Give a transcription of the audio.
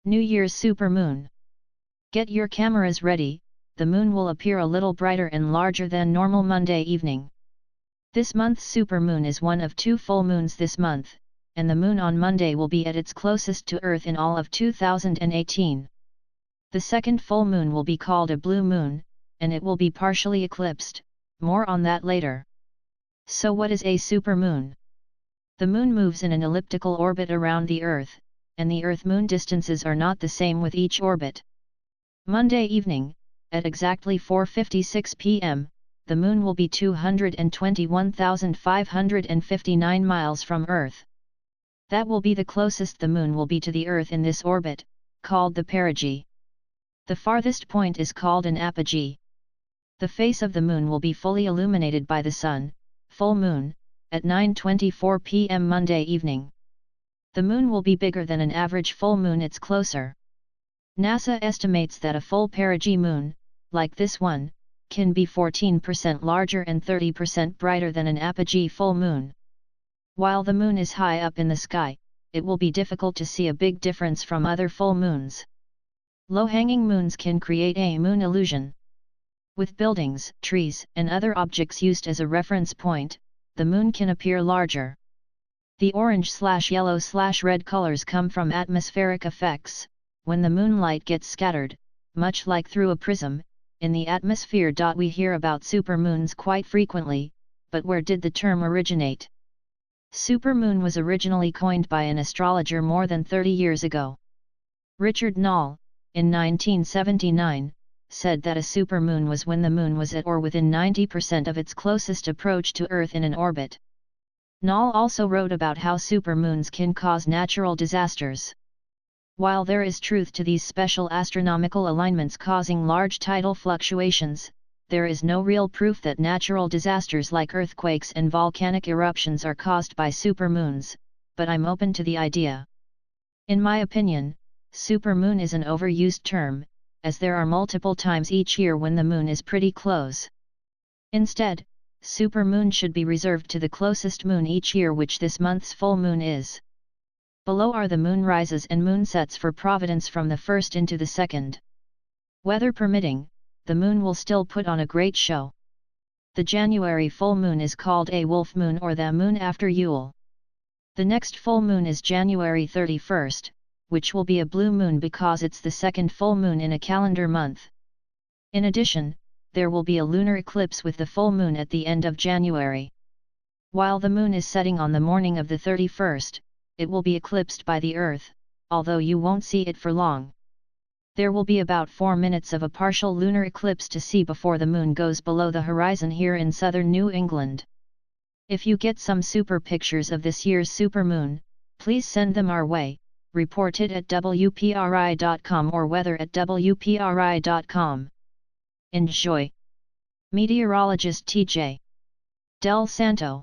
New Year's supermoon. Get your cameras ready, the moon will appear a little brighter and larger than normal Monday evening. This month's supermoon is one of 2 full moons this month, and the moon on Monday will be at its closest to Earth in all of 2018. The second full moon will be called a blue moon, and it will be partially eclipsed, more on that later. So what is a supermoon? The moon moves in an elliptical orbit around the Earth, and the Earth-Moon distances are not the same with each orbit. Monday evening, at exactly 4:56 p.m., the moon will be 221,559 miles from Earth. That will be the closest the moon will be to the Earth in this orbit, called the perigee. The farthest point is called an apogee. The face of the moon will be fully illuminated by the sun, full moon, at 9:24 p.m. Monday evening. The moon will be bigger than an average full moon. It's closer. NASA estimates that a full perigee moon, like this one, can be 14% larger and 30% brighter than an apogee full moon. While the moon is high up in the sky, it will be difficult to see a big difference from other full moons. Low-hanging moons can create a moon illusion. With buildings, trees, and other objects used as a reference point, the moon can appear larger. The orange/yellow/red colors come from atmospheric effects. When the moonlight gets scattered, much like through a prism, in the atmosphere. We hear about supermoons quite frequently, but where did the term originate? Supermoon was originally coined by an astrologer more than 30 years ago. Richard Nall, in 1979, said that a supermoon was when the moon was at or within 90% of its closest approach to Earth in an orbit. Nall also wrote about how supermoons can cause natural disasters. While there is truth to these special astronomical alignments causing large tidal fluctuations, there is no real proof that natural disasters like earthquakes and volcanic eruptions are caused by supermoons, but I'm open to the idea. In my opinion, supermoon is an overused term, as there are multiple times each year when the moon is pretty close. Instead, supermoon should be reserved to the closest moon each year, which this month's full moon is. Below are the moon rises and moonsets for Providence from the 1st into the 2nd. Weather permitting, the moon will still put on a great show. The January full moon is called a wolf moon or the moon after Yule. The next full moon is January 31st, which will be a blue moon because it's the second full moon in a calendar month. In addition, there will be a lunar eclipse with the full moon at the end of January. While the moon is setting on the morning of the 31st, it will be eclipsed by the Earth, although you won't see it for long. There will be about 4 minutes of a partial lunar eclipse to see before the moon goes below the horizon here in southern New England. If you get some super pictures of this year's supermoon, please send them our way, report it at wpri.com or weather@wpri.com. Enjoy! Meteorologist T.J. Del Santo.